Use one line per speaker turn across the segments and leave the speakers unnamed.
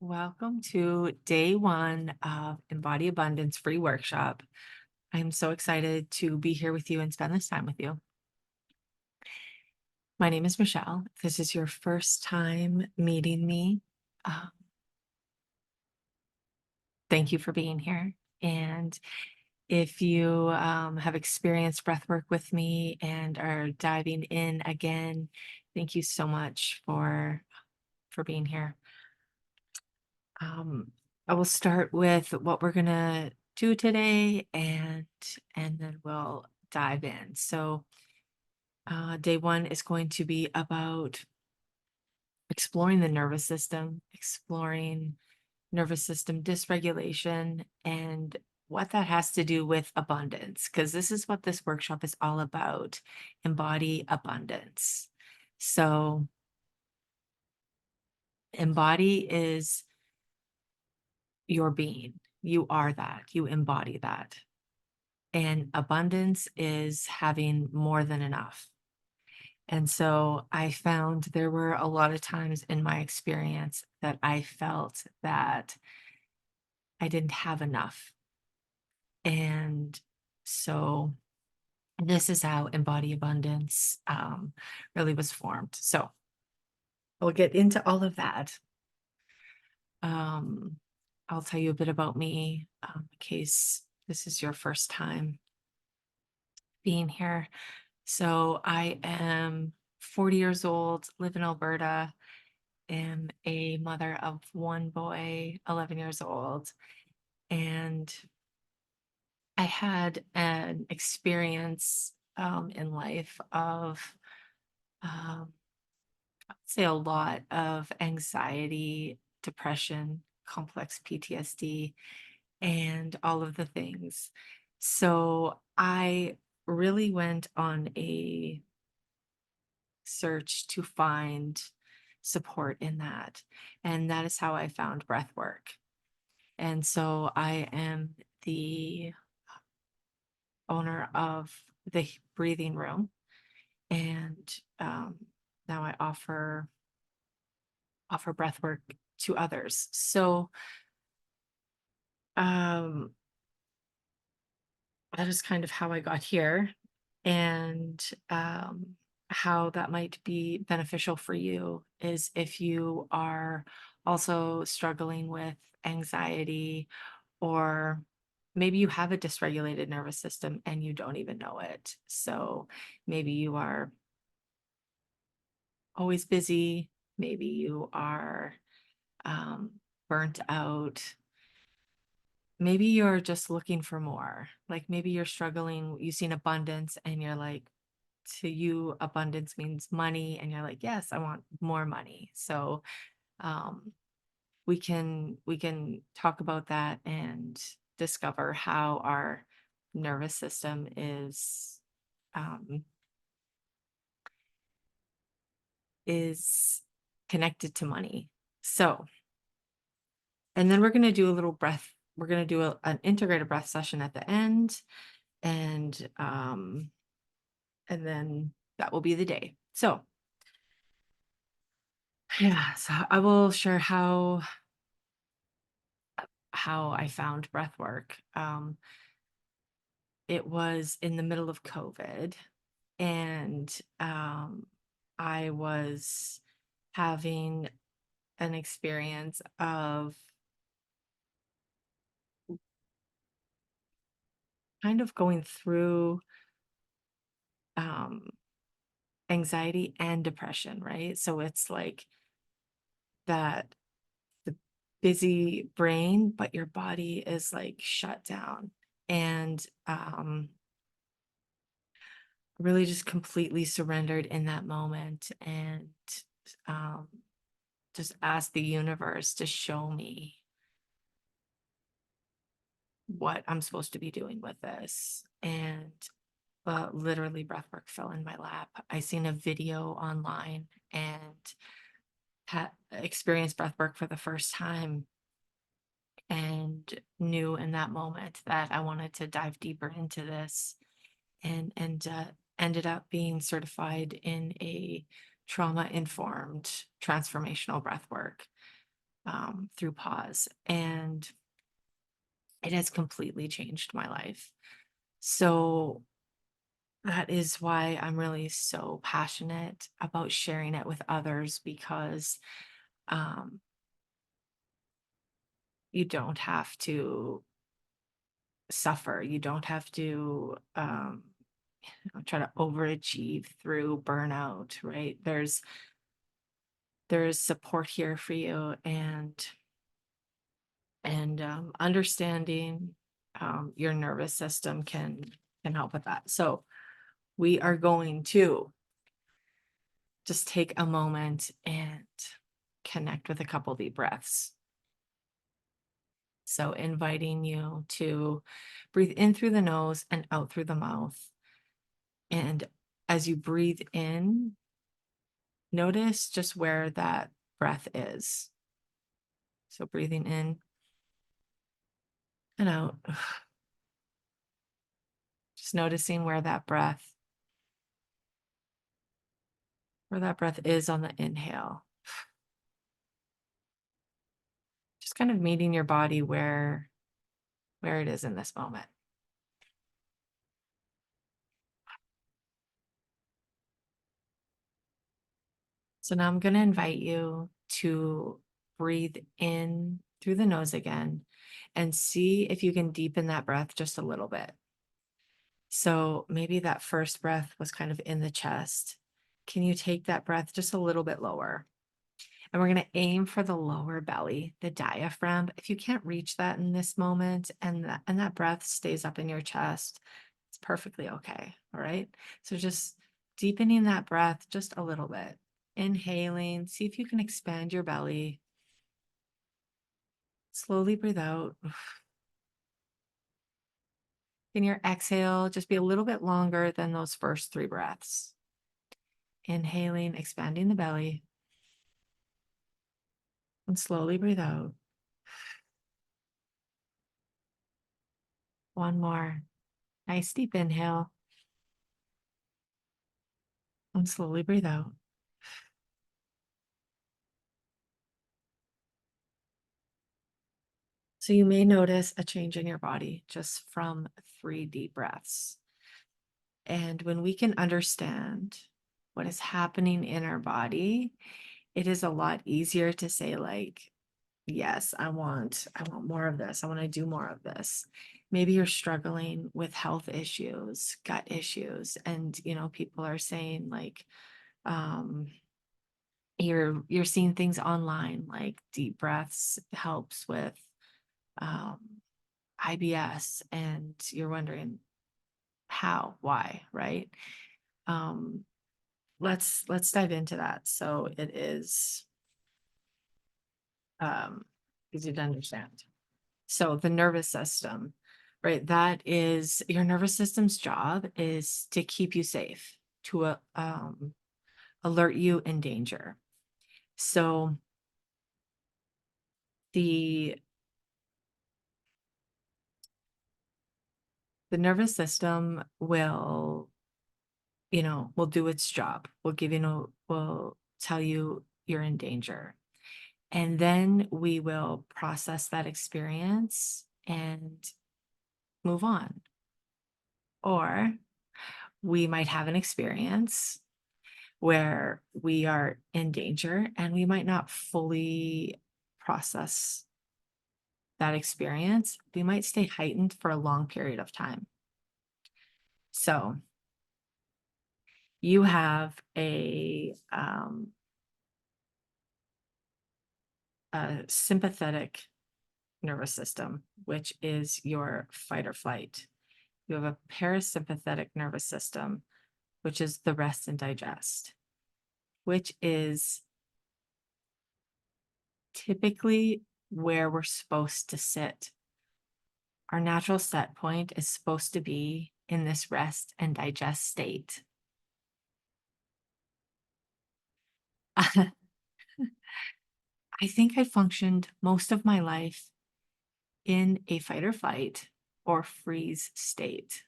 Welcome to day one of Embody Abundance free workshop. I'm so excited to be here with you and spend this time with you. My name is Michelle. If this is your first time meeting me, uh, thank you for being here. And if you have experienced breathwork with me and are diving in again, thank you so much for being here. Um, I will start with what we're gonna do today, and then we'll dive in. So, day one is going to be about exploring the nervous system, exploring nervous system dysregulation, and what that has to do with abundance, because this is what this workshop is all about. Embody abundance. So, embody is your being. You are that. You embody that. And abundance is having more than enough. And so I found there were a lot of times in my experience that I felt that I didn't have enough. And so this is how Embody Abundance really was formed. So we'll get into all of that. Um, I'll tell you a bit about me in case this is your first time being here. So I am 40 years old, live in Alberta, am a mother of one boy, 11 years old. And I had an experience in life of, I'd say, a lot of anxiety, depression, complex PTSD, and all of the things. So I really went on a search to find support in that. And that is how I found breath work. And so I am the owner of the breathing room. And now I offer breath work to others. So um, that is kind of how I got here. And how that might be beneficial for you is if you are also struggling with anxiety, or maybe you have a dysregulated nervous system and you don't even know it. So maybe you are always busy, maybe you are um, burnt out. Maybe you're just looking for more. Like maybe you're struggling, you've seen abundance and you're like, to you, abundance means money. And you're like, yes, I want more money. So um, we can talk about that and discover how our nervous system um, is connected to money. So, and then we're going to do a little breath. We're going to do an integrated breath session at the end, and and then that will be the day. So, yeah, so I will share how I found breath work. It was in the middle of COVID, and I was having an experience of kind of going through um, anxiety and depression, right? So it's like that the busy brain, but your body is like shut down. And really just completely surrendered in that moment, and um, just asked the universe to show me what I'm supposed to be doing with this. And literally breathwork fell in my lap. I seen a video online and had experienced breathwork for the first time, and knew in that moment that I wanted to dive deeper into this, and ended up being certified in a trauma informed transformational breathwork. through pause. And it has completely changed my life. So that is why I'm really so passionate about sharing it with others, because um, you don't have to suffer. You don't have to try to overachieve through burnout, right? There's support here for you, and understanding your nervous system can help with that. So we are going to just take a moment and connect with a couple deep breaths. So inviting you to breathe in through the nose and out through the mouth. And as you breathe in, notice just where that breath is. So breathing in and out, just noticing where that breath is on the inhale. Just kind of meeting your body where it is in this moment. So now I'm going to invite you to breathe in through the nose again and see if you can deepen that breath just a little bit. So maybe that first breath was kind of in the chest. Can you take that breath just a little bit lower? And we're going to aim for the lower belly, the diaphragm. If you can't reach that in this moment and that breath stays up in your chest, it's perfectly okay. All right. So just deepening that breath just a little bit. Inhaling, see if you can expand your belly. Slowly breathe out. Can your exhale just be a little bit longer than those first 3 breaths? Inhaling, expanding the belly, and slowly breathe out. One more. Nice deep inhale, and slowly breathe out. So you may notice a change in your body just from 3 deep breaths. And when we can understand what is happening in our body, it is a lot easier to say, like, yes, I want more of this. I want to do more of this. Maybe you're struggling with health issues, gut issues, and people are saying, like, um you're seeing things online like deep breaths helps with um IBS, and you're wondering how, why, right? Um, let's dive into that. So it is easy to understand. So the nervous system, right? That is your nervous system's job, is to keep you safe, to alert you in danger. So the the nervous system will do its job. Will tell you you're in danger. And then we will process that experience and move on. Or we might have an experience where we are in danger and we might not fully process that experience. We might stay heightened for a long period of time. So you have a sympathetic nervous system, which is your fight or flight. You have a parasympathetic nervous system, which is the rest and digest, which is typically where we're supposed to sit. Our natural set point is supposed to be in this rest and digest state. I think I functioned most of my life in a fight or flight or freeze state.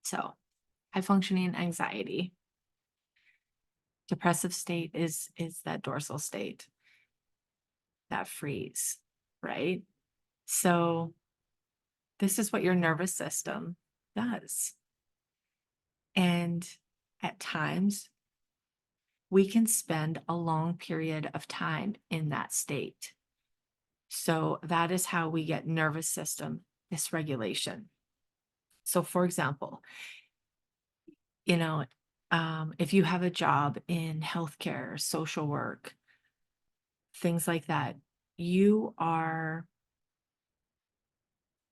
So, high functioning anxiety. Depressive state is that dorsal state. that freeze, right? So this is what your nervous system does. And at times, we can spend a long period of time in that state. So that is how we get nervous system dysregulation. So, for example, you know, if you have a job in healthcare, social work, things like that, you are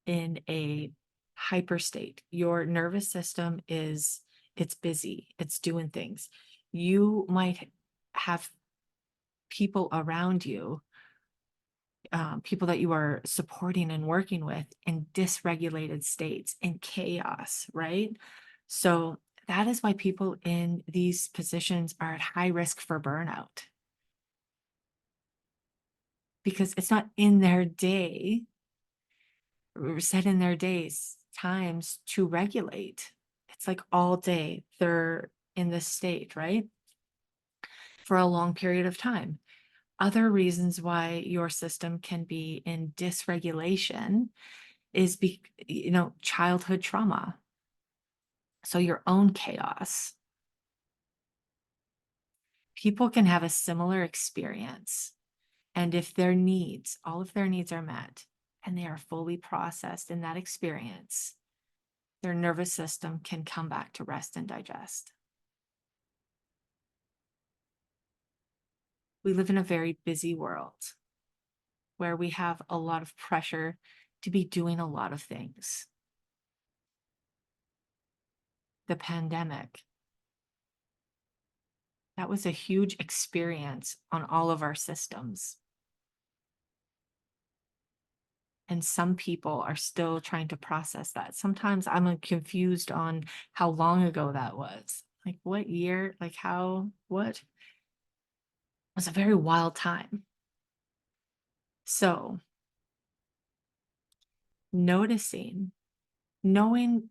in a hyper state. Your nervous system is, it's busy, it's doing things. You might have people around you, people that you are supporting and working with in dysregulated states, in chaos, right? So that is why people in these positions are at high risk for burnout, because it's not in their day, or set in their days times to regulate. It's like all day they're in this state, right? For a long period of time. Other reasons why your system can be in dysregulation is childhood trauma. So your own chaos. People can have a similar experience. And if their needs, all of their needs are met and they are fully processed in that experience, their nervous system can come back to rest and digest. We live in a very busy world where we have a lot of pressure to be doing a lot of things. The pandemic, that was a huge experience on all of our systems. And some people are still trying to process that. Sometimes I'm confused on how long ago that was. Like what year? Like how, what? It was a very wild time. So noticing, knowing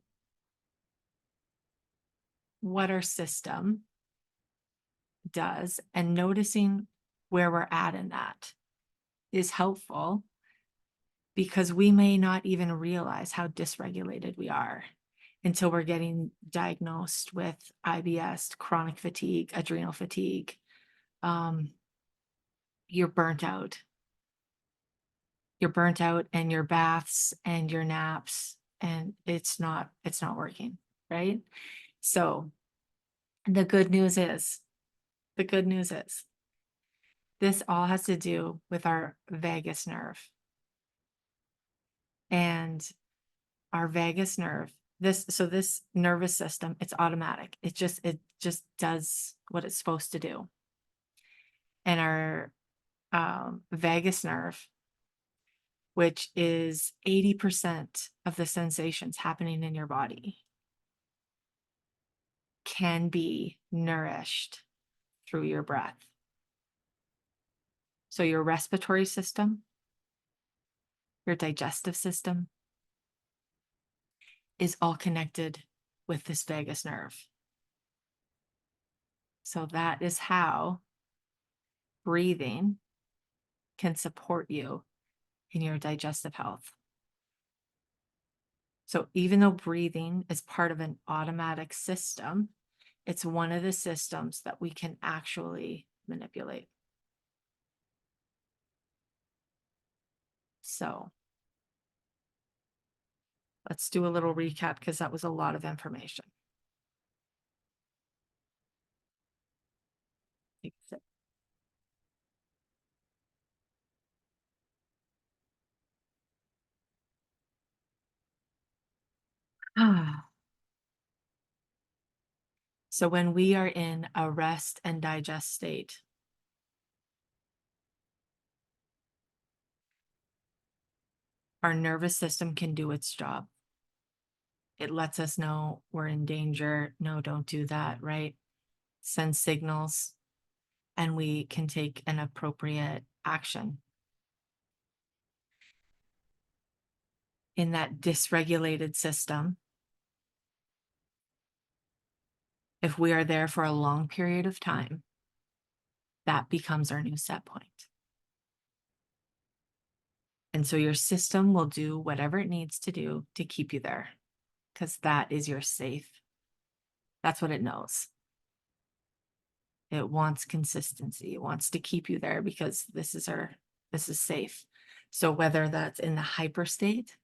what our system does and noticing where we're at in that is helpful, because we may not even realize how dysregulated we are until we're getting diagnosed with IBS, chronic fatigue, adrenal fatigue. You're burnt out. You're burnt out, and your baths and your naps, and it's not working, right? So the good news is this all has to do with our vagus nerve. And our vagus nerve, this nervous system, it's automatic. It just does what it's supposed to do. And our vagus nerve, which is 80% of the sensations happening in your body, can be nourished through your breath. So your respiratory system, your digestive system is all connected with this vagus nerve. So that is how breathing can support you in your digestive health. So even though breathing is part of an automatic system, it's one of the systems that we can actually manipulate. So let's do a little recap, because that was a lot of information. So when we are in a rest and digest state, our nervous system can do its job. It lets us know we're in danger. No, don't do that, right? Send signals, and we can take an appropriate action. In that dysregulated system, if we are there for a long period of time, that becomes our new set point. And so your system will do whatever it needs to do to keep you there, because that is your safe. That's what it knows. It wants consistency. It wants to keep you there because this is safe. So whether that's in the hyper state,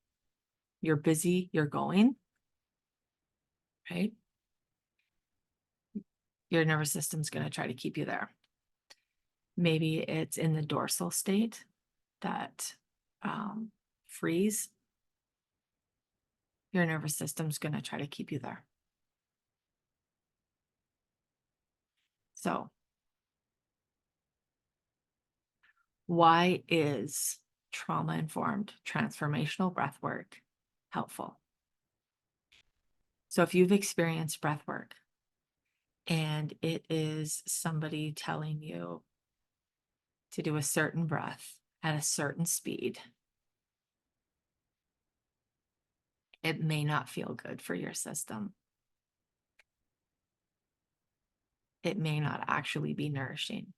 you're busy, you're going, right? Your nervous system's going to try to keep you there. Maybe it's in the dorsal state, that freeze. Your nervous system's going to try to keep you there. So why is trauma-informed transformational breath work helpful? So if you've experienced breath work and it is somebody telling you to do a certain breath at a certain speed, it may not feel good for your system. It may not actually be nourishing.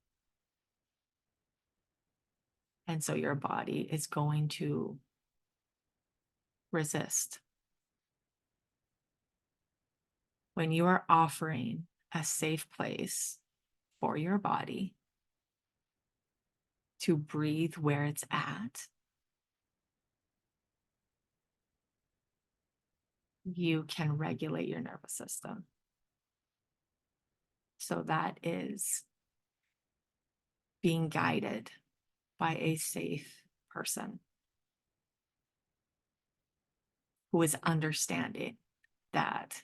And so your body is going to resist. When you are offering a safe place for your body to breathe where it's at, you can regulate your nervous system. So that is being guided by a safe person who is understanding that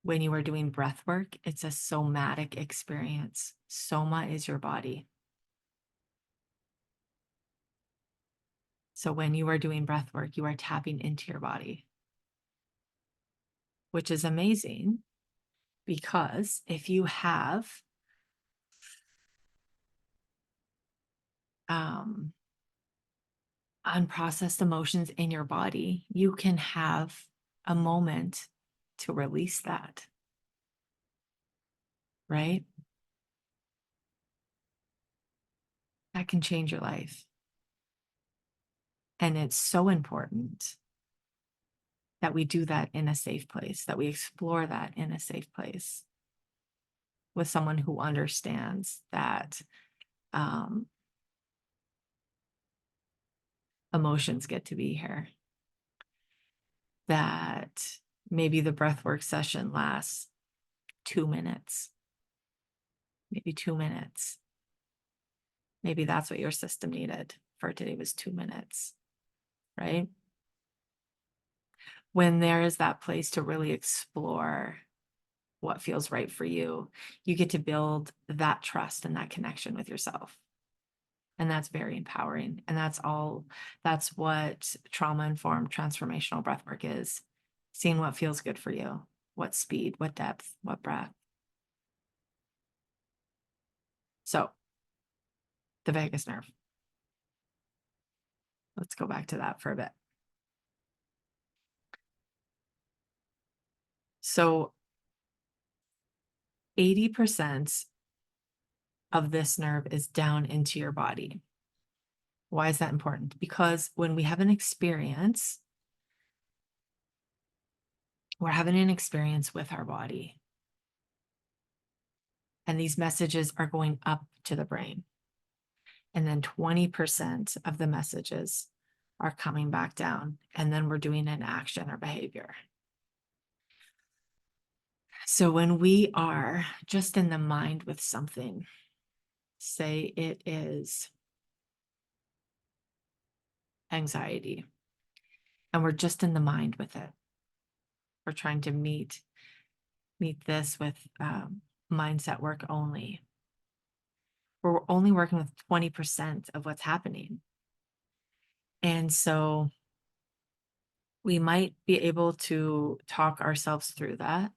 when you are doing breath work, it's a somatic experience. Soma is your body. So when you are doing breath work, you are tapping into your body, which is amazing, because if you have unprocessed emotions in your body, you can have a moment to release that, right? That can change your life. And it's so important that we do that in a safe place, that we explore that in a safe place with someone who understands that emotions get to be here, that maybe the breathwork session lasts 2 minutes, maybe 2 minutes. Maybe that's what your system needed for today, was 2 minutes, right? When there is that place to really explore what feels right for you, you get to build that trust and that connection with yourself. And that's very empowering. And that's what trauma-informed transformational breathwork is. Seeing what feels good for you, what speed, what depth, what breath. So the vagus nerve. Let's go back to that for a bit. So 80% of this nerve is down into your body. Why is that important? Because when we have an experience, we're having an experience with our body. And these messages are going up to the brain. And then 20% of the messages are coming back down. And then we're doing an action or behavior. So when we are just in the mind with something, say it is anxiety, and we're just in the mind with it. We're trying to meet this with mindset work only. We're only working with 20% of what's happening. And so we might be able to talk ourselves through that,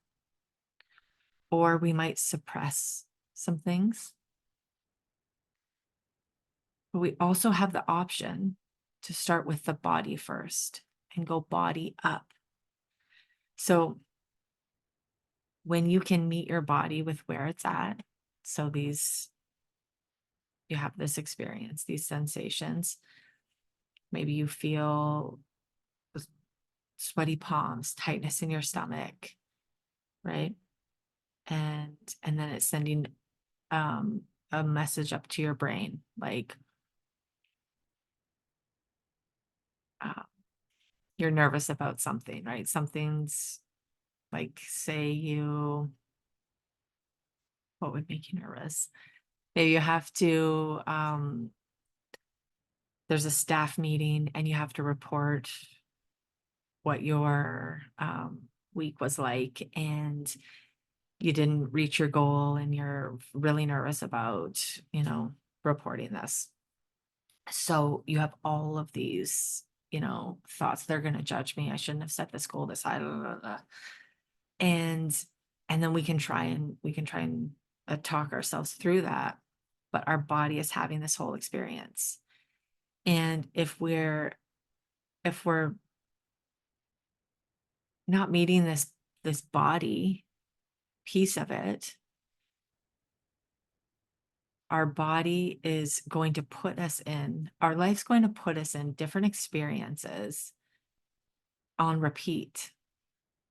or we might suppress some things. But we also have the option to start with the body first and go body up. So when you can meet your body with where it's at, so you have this experience, these sensations, Maybe you feel sweaty palms, tightness in your stomach, right? And then it's sending um a message up to your brain like uh, you're nervous about something, right? Something's like, say you, what would make you nervous? Maybe you have to there's a staff meeting and you have to report what your week was like, and you didn't reach your goal and you're really nervous about, reporting this. So you have all of these, thoughts. They're going to judge me. I shouldn't have set this goal this high. Blah, blah, blah. And and then we can try and talk ourselves through that. But our body is having this whole experience. And if we're not meeting this body piece of it, our body is going to put us in, our life's going to put us in different experiences on repeat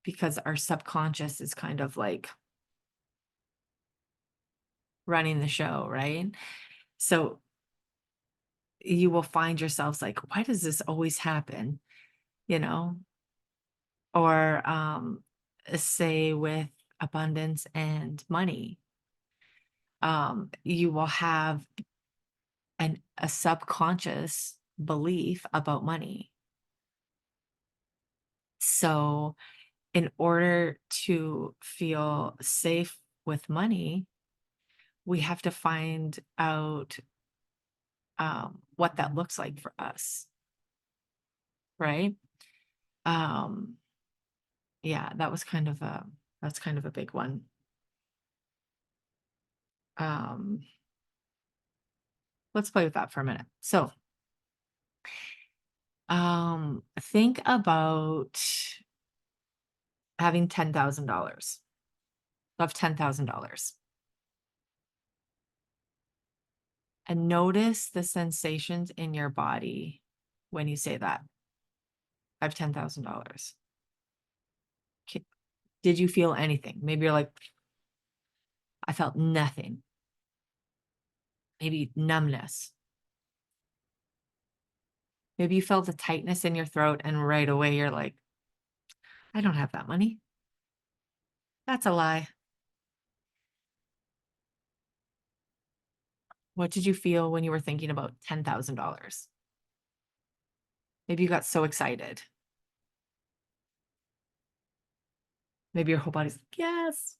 because our subconscious is kind of like running the show, right? So you will find yourselves like, why does this always happen? You know, or say with abundance and money, you will have a subconscious belief about money. So in order to feel safe with money, we have to find out what that looks like for us, right? Um, yeah, that's kind of a big one. Um, let's play with that for a minute. So, think about having $10,000 of $10,000 and notice the sensations in your body when you say that. I have $10,000. Did you feel anything? Maybe you're like, I felt nothing. Maybe numbness. Maybe you felt a tightness in your throat and right away you're like, I don't have that money. That's a lie. What did you feel when you were thinking about $10,000? Maybe you got so excited. Maybe your whole body's like, yes.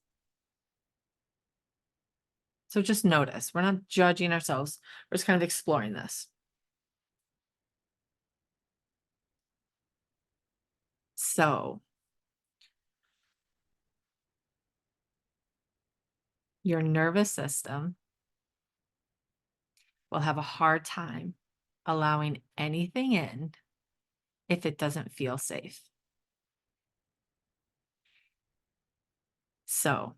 So just notice. We're not judging ourselves. We're just kind of exploring this. So your nervous system will have a hard time allowing anything in if it doesn't feel safe. So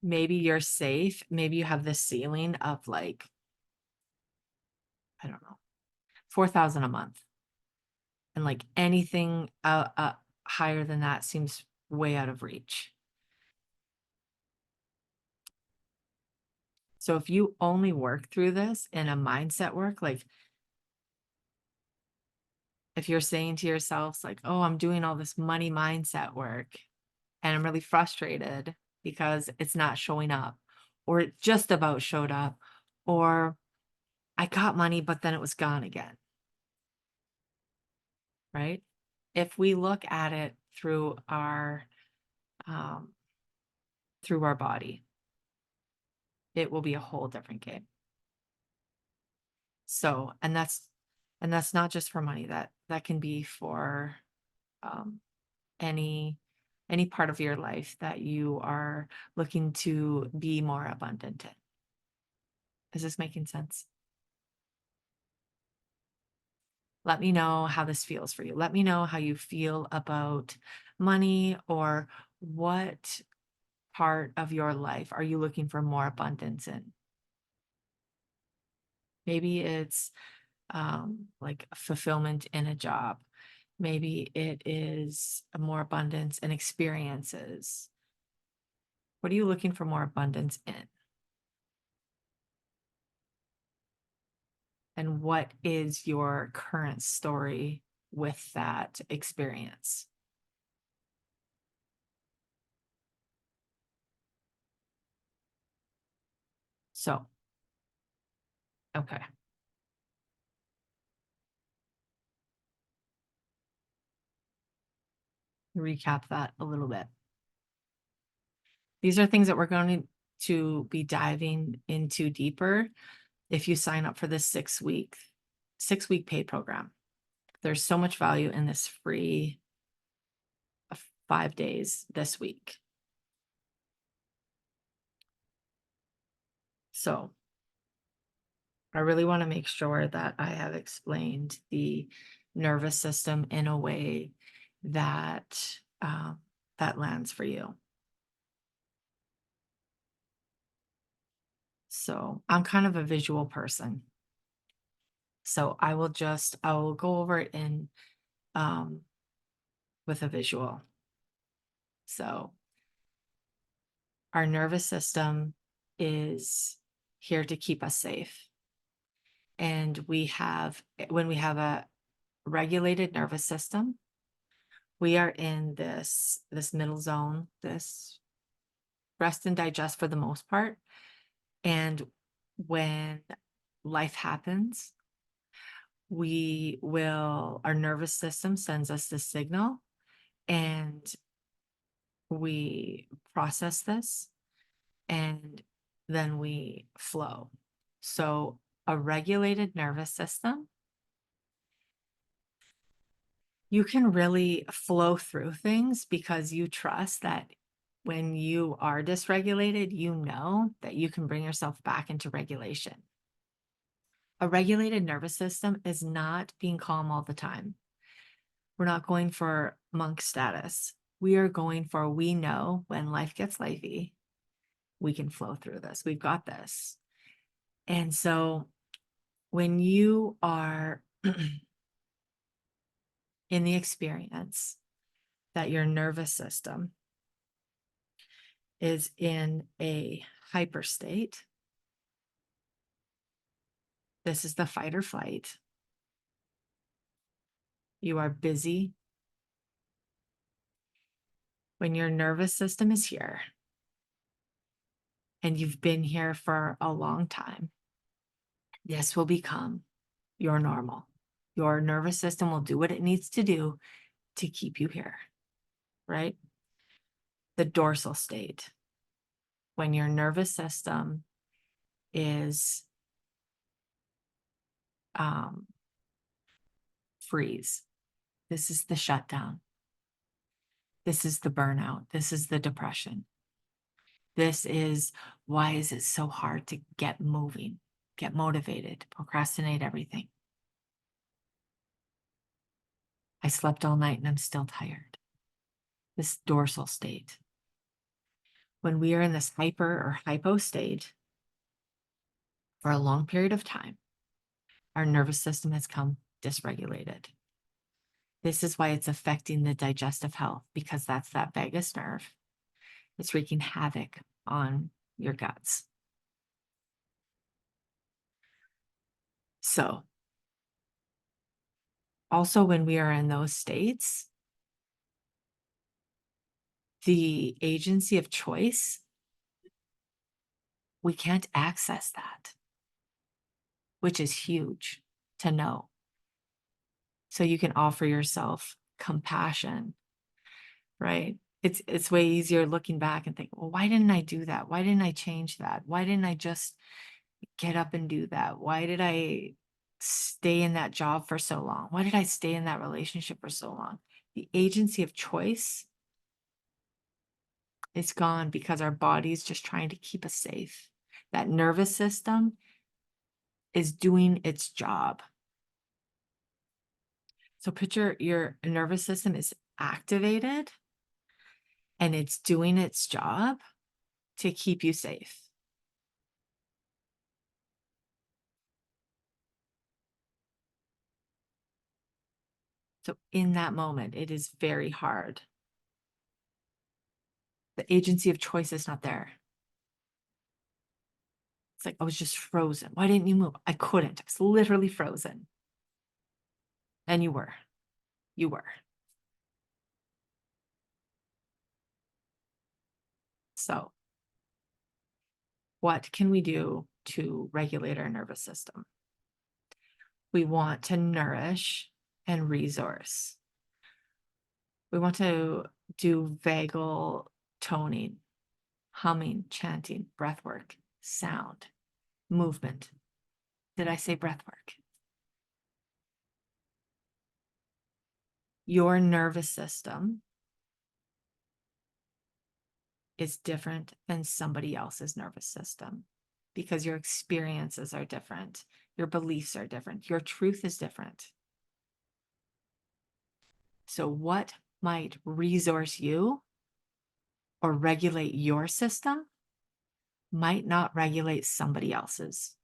maybe you're safe. Maybe you have this ceiling of like, I don't know, 4,000 a month. And like anything higher than that seems way out of reach. So if you only work through this in a mindset work, like if you're saying to yourselves like, oh, I'm doing all this money mindset work and I'm really frustrated because it's not showing up, or it just about showed up, or I got money, but then it was gone again, right? If we look at it um, through our body, it will be a whole different game. So, and that's not just for money. That can be for um, any any part of your life that you are looking to be more abundant in. Is this making sense? Let me know how this feels for you. Let me know how you feel about money, or what part of your life are you looking for more abundance in? Maybe it's like fulfillment in a job. Maybe it is more abundance in experiences. What are you looking for more abundance in? And what is your current story with that experience? So, okay. Recap that a little bit. These are things that we're going to be diving into deeper if you sign up for this 6-week paid program. There's so much value in this free 5 days this week. So I really want to make sure that I have explained the nervous system in a way that that lands for you. So I'm kind of a visual person. So I will go over it in with a visual. So our nervous system is here to keep us safe. And when we have a regulated nervous system, we are in this middle zone, this rest and digest for the most part. And when life happens, our nervous system sends us the signal, and we process this, and then we flow. So a regulated nervous system, you can really flow through things because you trust that when you are dysregulated, you know that you can bring yourself back into regulation. A regulated nervous system is not being calm all the time. We're not going for monk status. We are going for, we know when life gets lifey, we can flow through this. We've got this. And so when you are in the experience that your nervous system is in a hyper state, this is the fight or flight. You are busy. When your nervous system is here, and you've been here for a long time, this will become your normal. Your nervous system will do what it needs to do to keep you here, right? The dorsal state, when your nervous system is freeze. This is the shutdown. This is the burnout. This is the depression. This is why is it so hard to get moving, get motivated, procrastinate everything. I slept all night and I'm still tired. This dorsal state. When we are in this hyper or hypo state for a long period of time, our nervous system has come dysregulated. This is why it's affecting the digestive health, because that's that vagus nerve. It's wreaking havoc on your guts. So, also when we are in those states, the agency of choice, we can't access that, which is huge to know. So you can offer yourself compassion, right? It's way easier looking back and think, well, why didn't I do that? Why didn't I change that? Why didn't I just get up and do that? Why did I stay in that job for so long? Why did I stay in that relationship for so long? The agency of choice is gone because our body's just trying to keep us safe. That nervous system is doing its job. So picture your nervous system is activated and it's doing its job to keep you safe. So in that moment, it is very hard. The agency of choice is not there. It's like I was just frozen. Why didn't you move? I couldn't. I was literally frozen. And you were. You were. So, what can we do to regulate our nervous system? We want to nourish and resource. We want to do vagal toning, humming, chanting, breath work, sound, movement. Did I say breath work? Your nervous system is different than somebody else's nervous system because your experiences are different. Your beliefs are different. Your truth is different. So, what might resource you or regulate your system might not regulate somebody else's.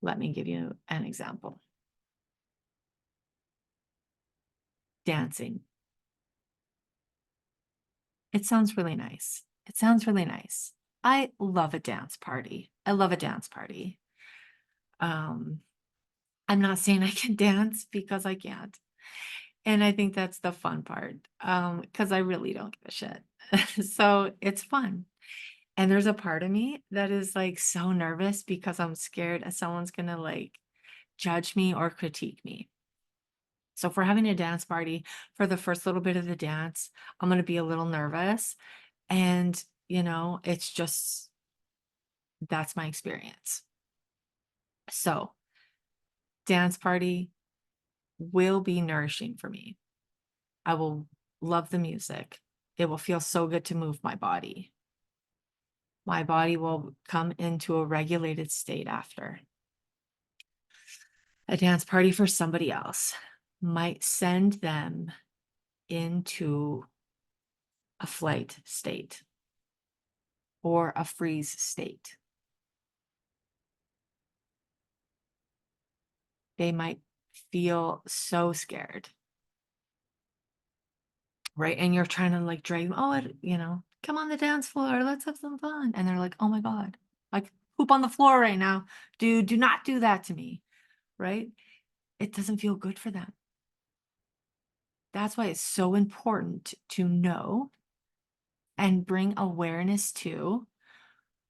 Let me give you an example. Dancing. It sounds really nice. It sounds really nice. I love a dance party. I love a dance party. Um, I'm not saying I can dance because I can't. And I think that's the fun part. Because I really don't give a shit. So it's fun. And there's a part of me that is like so nervous because I'm scared that someone's gonna like judge me or critique me. So if we're having a dance party, for the first little bit of the dance, I'm going to be a little nervous. And, it's just, that's my experience. So dance party will be nourishing for me. I will love the music. It will feel so good to move my body. My body will come into a regulated state after. A dance party for somebody else might send them into a flight state or a freeze state. They might feel so scared, right? And you're trying to like drag them, come on the dance floor, let's have some fun. And they're like, oh my God, like poop on the floor right now. Dude, do not do that to me, right? It doesn't feel good for them. That's why it's so important to know and bring awareness to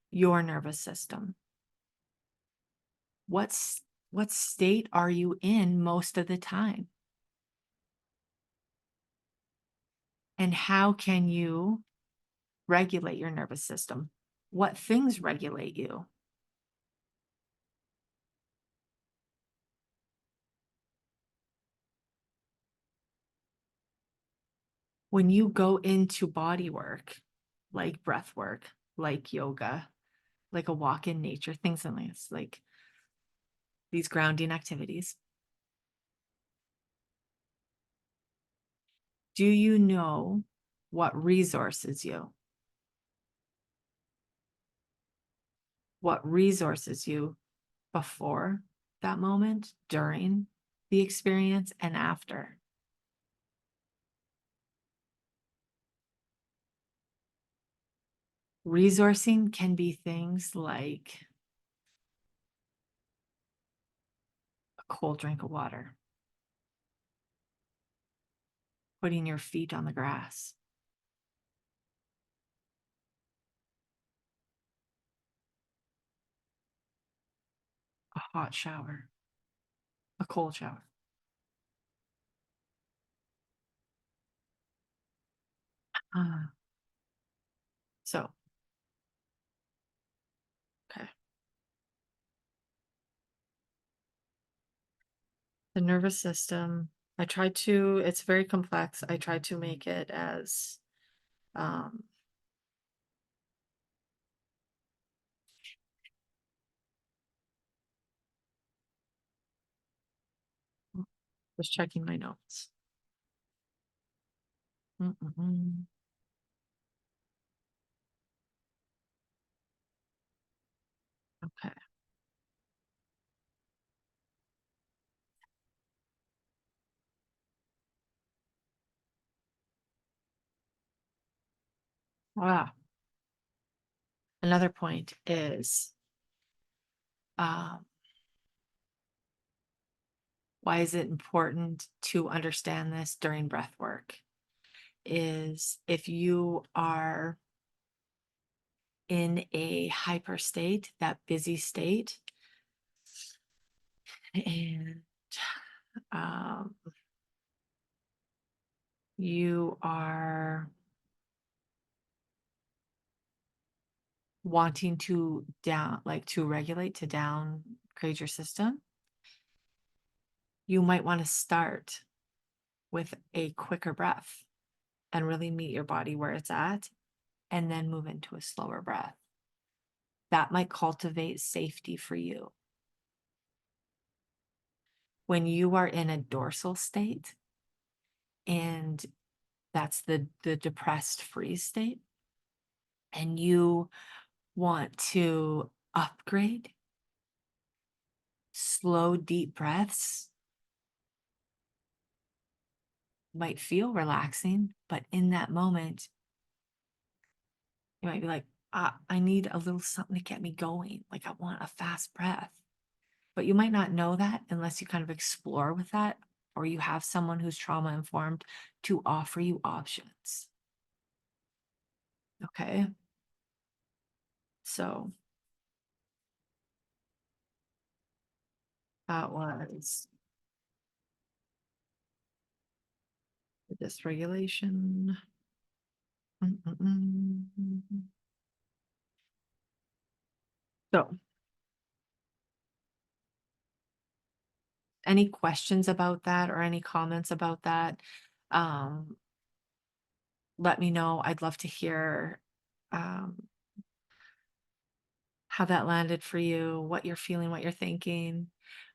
your nervous system. What state are you in most of the time? And how can you regulate your nervous system? What things regulate you? When you go into body work, like breath work, like yoga, like a walk in nature, things like this, like these grounding activities, do you know what resources you? What resources you before that moment, during the experience, and after? Resourcing can be things like a cold drink of water, putting your feet on the grass, a hot shower, a cold shower. Ah, so, okay. The nervous system, it's very complex. I try to make it as, um, just checking my notes. Mm-mm-mm. Okay. Ah, another point is, um, why is it important to understand this during breath work? Is if you are in a hyper state, that busy state, and um, you are wanting to like to regulate, to downgrade your system, you might want to start with a quicker breath and really meet your body where it's at, and then move into a slower breath. That might cultivate safety for you. When you are in a dorsal state, and that's the depressed freeze state, and you want to upgrade, slow, deep breaths might feel relaxing, but in that moment, you might be like, I need a little something to get me going. Like, I want a fast breath. But you might not know that unless you kind of explore with that, or you have someone who's trauma informed to offer you options. Okay. So that was the dysregulation. Mm-mm-mm. So, any questions about that or any comments about that? Um, Let me know. I'd love to hear um, how that landed for you, what you're feeling, what you're thinking.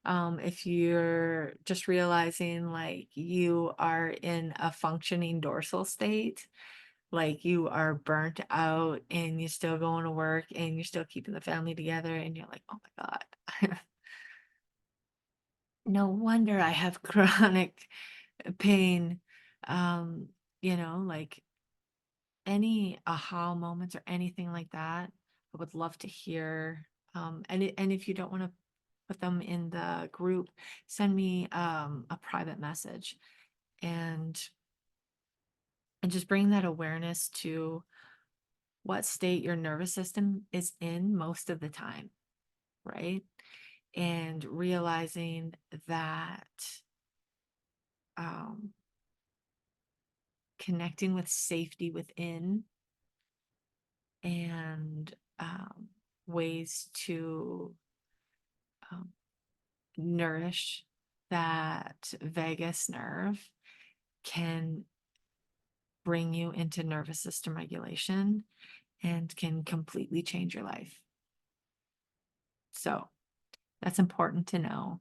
If you're just realizing like you are in a functioning dorsal state, like you are burnt out and you're still going to work and you're still keeping the family together, and you're like, oh my God, no wonder I have chronic pain. Um, like any aha moments or anything like that, I would love to hear. And if you don't want to put them in the group, send me a private message, and just bring that awareness to what state your nervous system is in most of the time, right? And realizing that um, connecting with safety within, and ways to um, nourish that vagus nerve can bring you into nervous system regulation and can completely change your life. So that's important to know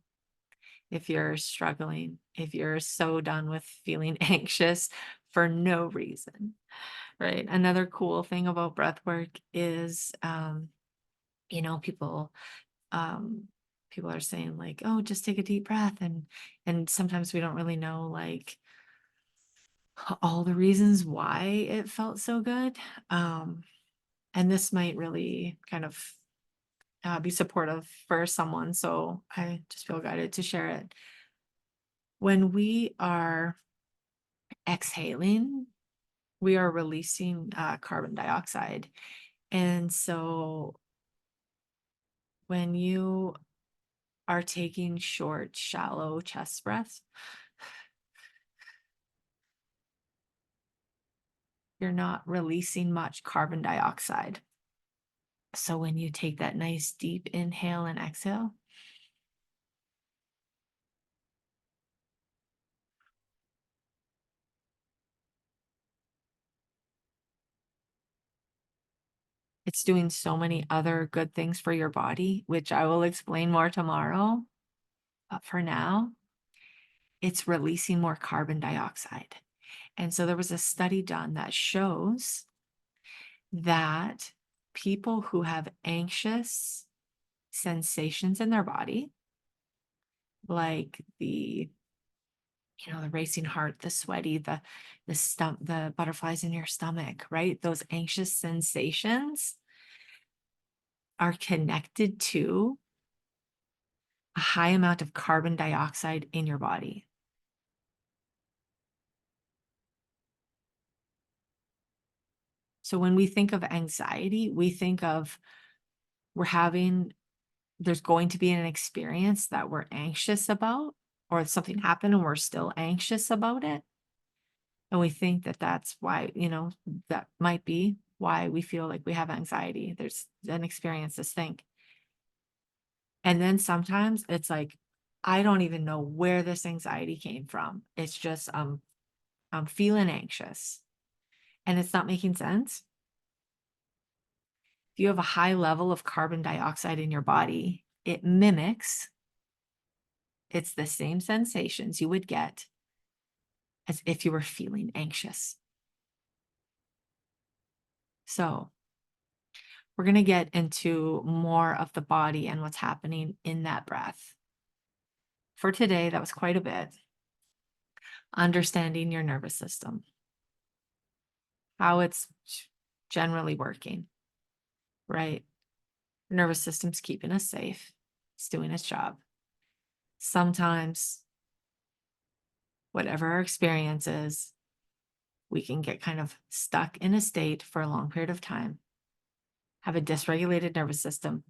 if you're struggling, if you're so done with feeling anxious for no reason, right? Another cool thing about breath work is, people um people are saying like, oh, just take a deep breath, and sometimes we don't really know like all the reasons why it felt so good. um and this might really kind of be supportive for someone, so I just feel guided to share it. When we are exhaling, we are releasing carbon dioxide, and so when you are taking short, shallow chest breaths, you're not releasing much carbon dioxide. So when you take that nice deep inhale and exhale, it's doing so many other good things for your body, which I will explain more tomorrow. But for now, it's releasing more carbon dioxide. And so there was a study done that shows that people who have anxious sensations in their body, like the The racing heart, the sweaty, the butterflies in your stomach, right? Those anxious sensations are connected to a high amount of carbon dioxide in your body. So when we think of anxiety, we think of there's going to be an experience that we're anxious about, or something happened and we're still anxious about it. And we think that that's why, that might be why we feel like we have anxiety. There's an experience, this thing. And then sometimes it's like, I don't even know where this anxiety came from. It's just, I'm feeling anxious and it's not making sense. If you have a high level of carbon dioxide in your body, it's the same sensations you would get as if you were feeling anxious. So we're going to get into more of the body and what's happening in that breath. For today, that was quite a bit. Understanding your nervous system, how it's generally working, right? Your nervous system's keeping us safe. It's doing its job. Sometimes, whatever our experience is, we can get kind of stuck in a state for a long period of time, have a dysregulated nervous system,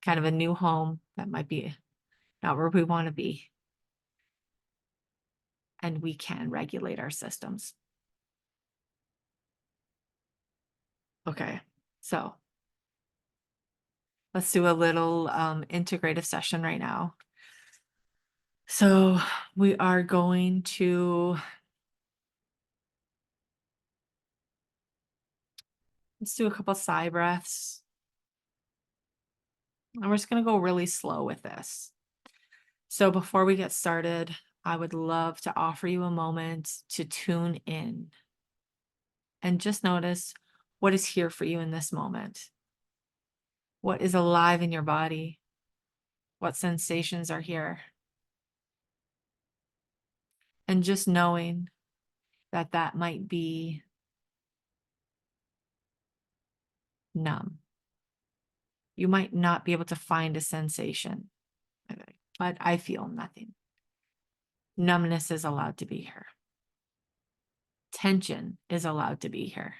kind of a new home that might be not where we want to be. And we can regulate our systems. Okay, so let's do a little integrative session right now. So we are going to, let's do a couple sigh breaths. And we're just going to go really slow with this. So before we get started, I would love to offer you a moment to tune in and just notice what is here for you in this moment. What is alive in your body? What sensations are here? And just knowing that that might be numb. You might not be able to find a sensation, but I feel nothing. Numbness is allowed to be here. Tension is allowed to be here.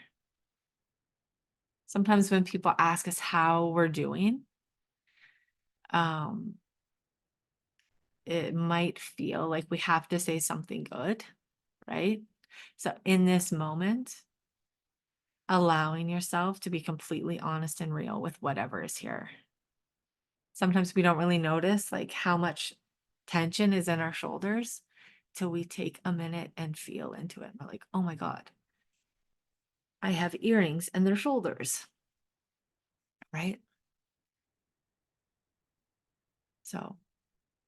Sometimes when people ask us how we're doing, it might feel like we have to say something good, right? So in this moment, allowing yourself to be completely honest and real with whatever is here. Sometimes we don't really notice like how much tension is in our shoulders till we take a minute and feel into it. We're like, oh my God, I have earrings and they're shoulders, right? So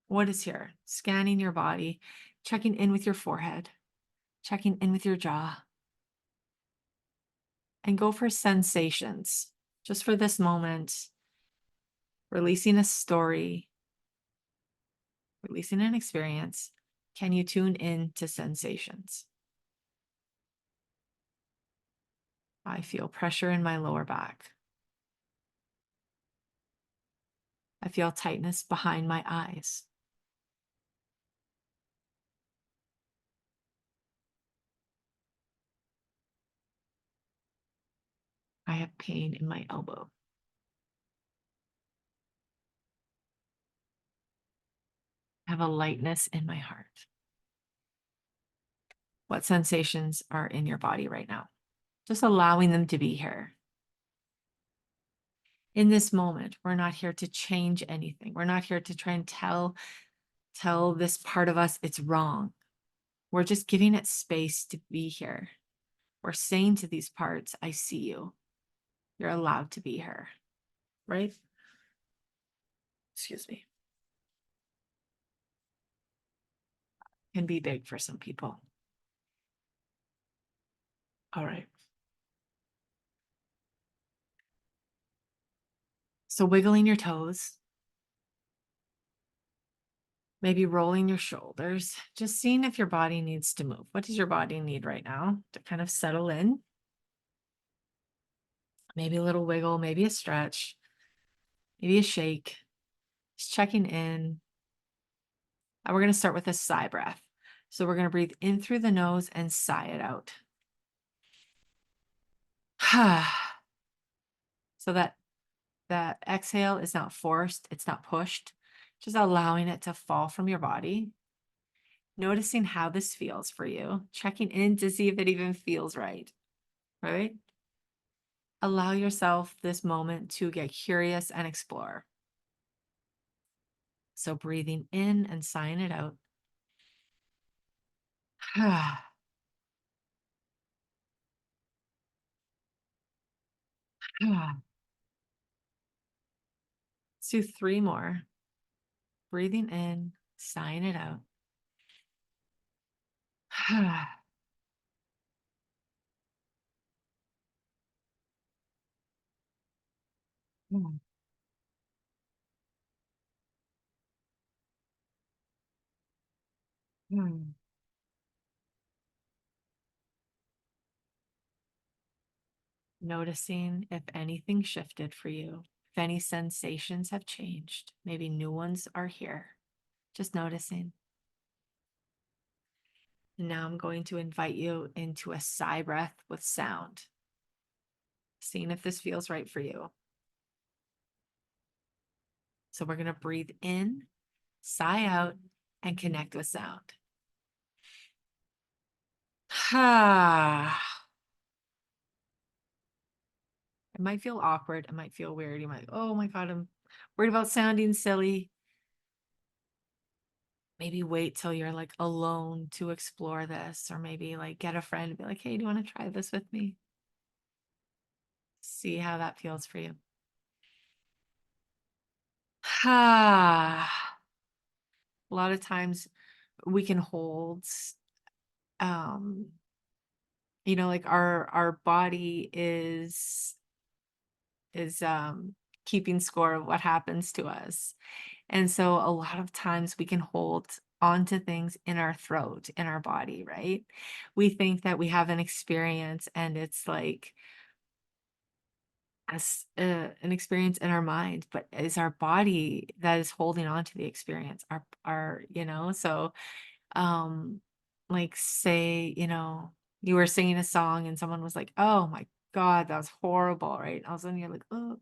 what is here? Scanning your body, checking in with your forehead, checking in with your jaw, and go for sensations. Just for this moment, releasing a story, releasing an experience. Can you tune in to sensations? I feel pressure in my lower back. I feel tightness behind my eyes. I have pain in my elbow. I have a lightness in my heart. What sensations are in your body right now? Just allowing them to be here. In this moment, we're not here to change anything. We're not here to try and tell this part of us it's wrong. We're just giving it space to be here. We're saying to these parts, I see you. You're allowed to be here, right? Excuse me. Can be big for some people. All right. So wiggling your toes, Maybe rolling your shoulders, just seeing if your body needs to move. What does your body need right now to kind of settle in? Maybe a little wiggle, maybe a stretch, maybe a shake. Just checking in. And we're going to start with a sigh breath. So we're going to breathe in through the nose and sigh it out. So that exhale is not forced, it's not pushed, just allowing it to fall from your body. Noticing how this feels for you, checking in to see if it even feels right, right? Allow yourself this moment to get curious and explore. So breathing in and sighing it out. Let's do 3 more. Breathing in, sighing it out. Noticing if anything shifted for you, if any sensations have changed, maybe new ones are here. Just noticing. And now I'm going to invite you into a sigh breath with sound, seeing if this feels right for you. So we're going to breathe in, sigh out, and connect with sound. It might feel awkward. It might feel weird. You might, oh my God, I'm worried about sounding silly. Maybe wait till you're like alone to explore this, or maybe like get a friend and be like, hey, do you want to try this with me? See how that feels for you. A lot of times we can hold, um, like our body is keeping score of what happens to us. And so a lot of times we can hold onto things in our throat, in our body, right? We think that we have an experience and it's like an experience in our mind, but it's our body that is holding on to the experience. So um like say, you were singing a song and someone was like, oh my God, that was horrible, right? And all of a sudden you're like, oh.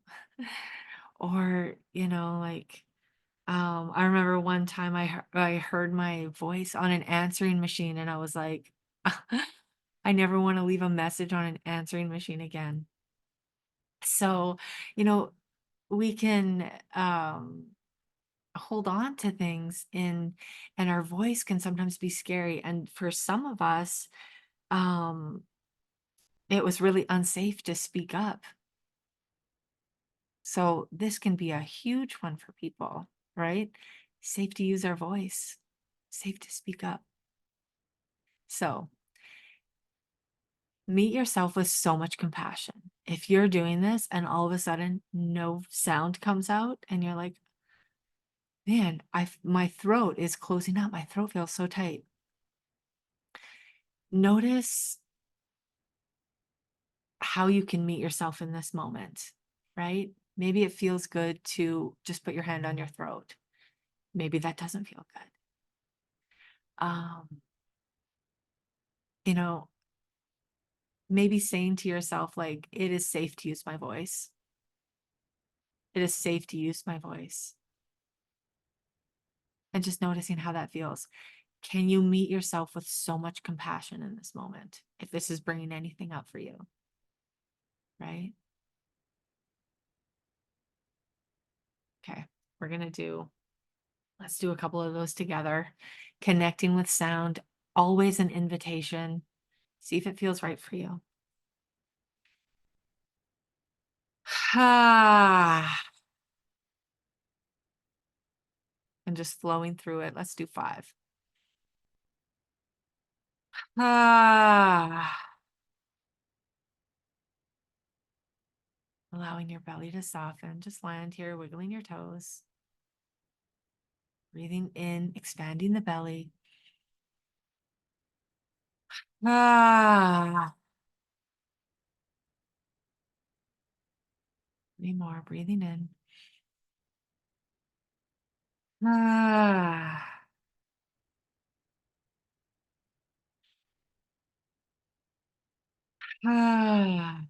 Or, I remember one time I heard my voice on an answering machine and I was like, I never want to leave a message on an answering machine again. So, you know, we can hold on to things and our voice can sometimes be scary. And for some of us, um, it was really unsafe to speak up. So this can be a huge one for people, right? Safe to use our voice, safe to speak up. So meet yourself with so much compassion. If you're doing this and all of a sudden no sound comes out and you're like, man, my throat is closing up. My throat feels so tight. Notice how you can meet yourself in this moment, right? Maybe it feels good to just put your hand on your throat. Maybe that doesn't feel good. Um, you know, maybe saying to yourself, like, it is safe to use my voice. It is safe to use my voice. And just noticing how that feels. Can you meet yourself with so much compassion in this moment? If this is bringing anything up for you, right? Okay, let's do a couple of those together. Connecting with sound, always an invitation. See if it feels right for you. And just flowing through it. Let's do 5. Allowing your belly to soften. Just land here, wiggling your toes. Breathing in, expanding the belly. Ah. 3 more, breathing in. Ah. Ah.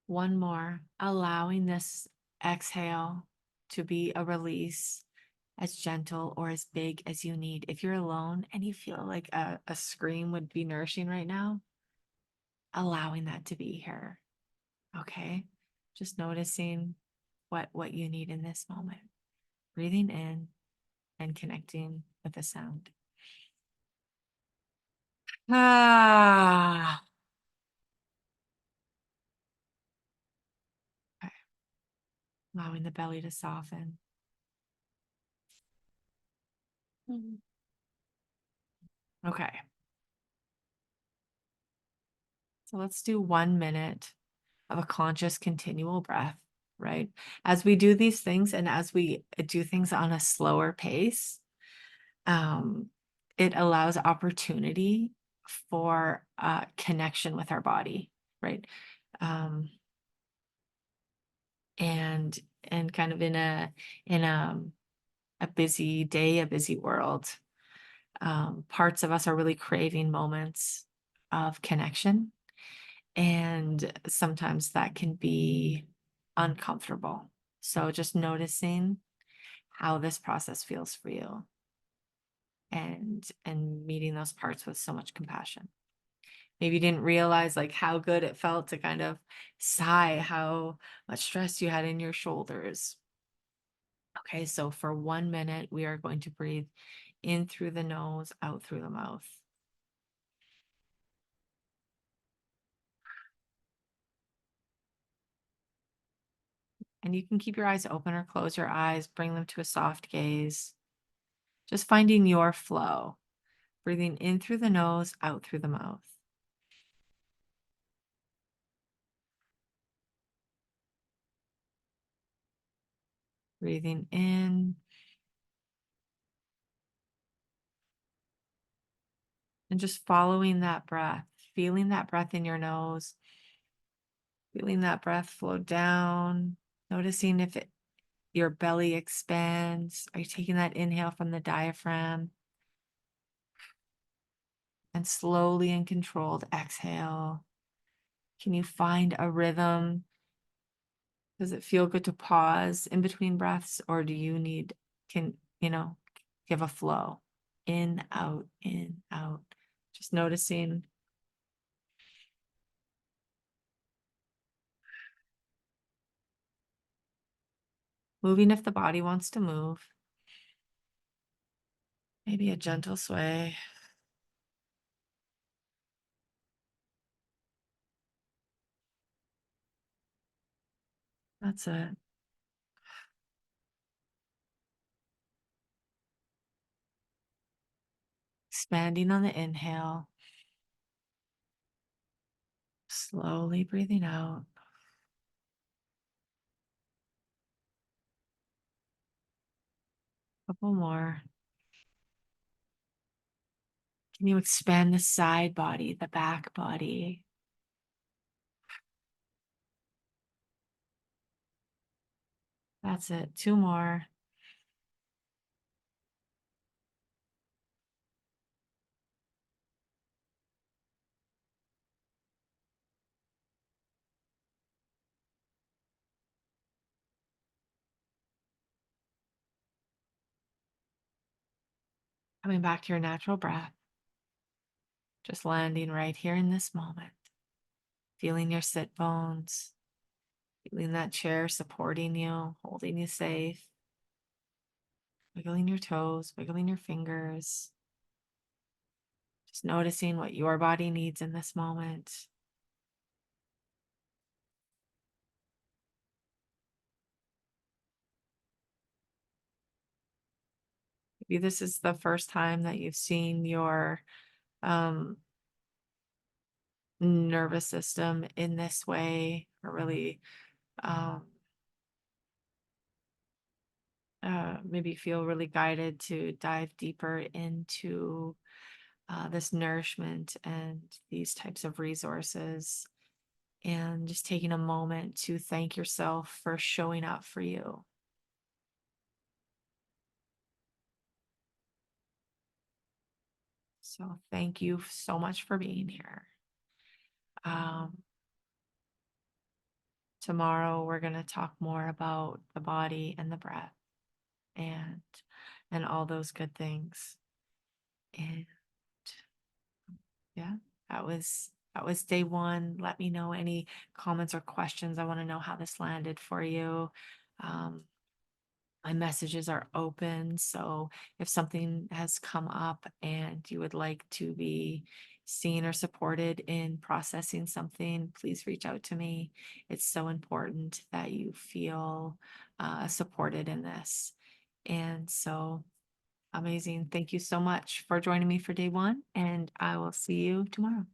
One more, allowing this exhale to be a release as gentle or as big as you need. If you're alone and you feel like a scream would be nourishing right now, allowing that to be here. Okay. Just noticing what you need in this moment. Breathing in and connecting with the sound. Ah. Okay. Allowing the belly to soften. Okay. So let's do 1 minute of a conscious continual breath, right? As we do these things and as we do things on a slower pace, um, it allows opportunity for connection with our body, right? Um, and and kind of in a busy day, a busy world, parts of us are really craving moments of connection, and sometimes that can be uncomfortable. So just noticing how this process feels for you, and meeting those parts with so much compassion. Maybe you didn't realize like how good it felt to kind of sigh, how much stress you had in your shoulders. Okay, so for 1 minute, we are going to breathe in through the nose, out through the mouth. And you can keep your eyes open or close your eyes, bring them to a soft gaze. Just finding your flow, breathing in through the nose, out through the mouth. Breathing in and just following that breath, feeling that breath in your nose, feeling that breath flow down, noticing if your belly expands. Are you taking that inhale from the diaphragm? And slowly and controlled exhale. Can you find a rhythm? Does it feel good to pause in between breaths, or do you need, can, give a flow? In, out, in, out. Just noticing. Moving if the body wants to move. Maybe a gentle sway. That's it. Expanding on the inhale. Slowly breathing out. Couple more. Can you expand the side body, the back body? That's it. 2 more. Coming back to your natural breath. Just landing right here in this moment. Feeling your sit bones. Feeling that chair supporting you, holding you safe. Wiggling your toes, wiggling your fingers. Just noticing what your body needs in this moment. Maybe this is the first time that you've seen your um, nervous system in this way, or really um, maybe feel really guided to dive deeper into this nourishment and these types of resources, and just taking a moment to thank yourself for showing up for you. So, thank you so much for being here. Um, Tomorrow, we're going to talk more about the body and the breath and all those good things. And yeah, that was day one. Let me know any comments or questions. I want to know how this landed for you. Um, my messages are open, so if something has come up and you would like to be seen or supported in processing something, please reach out to me. It's so important that you feel supported in this. And so amazing. Thank you so much for joining me for day one, and I will see you tomorrow.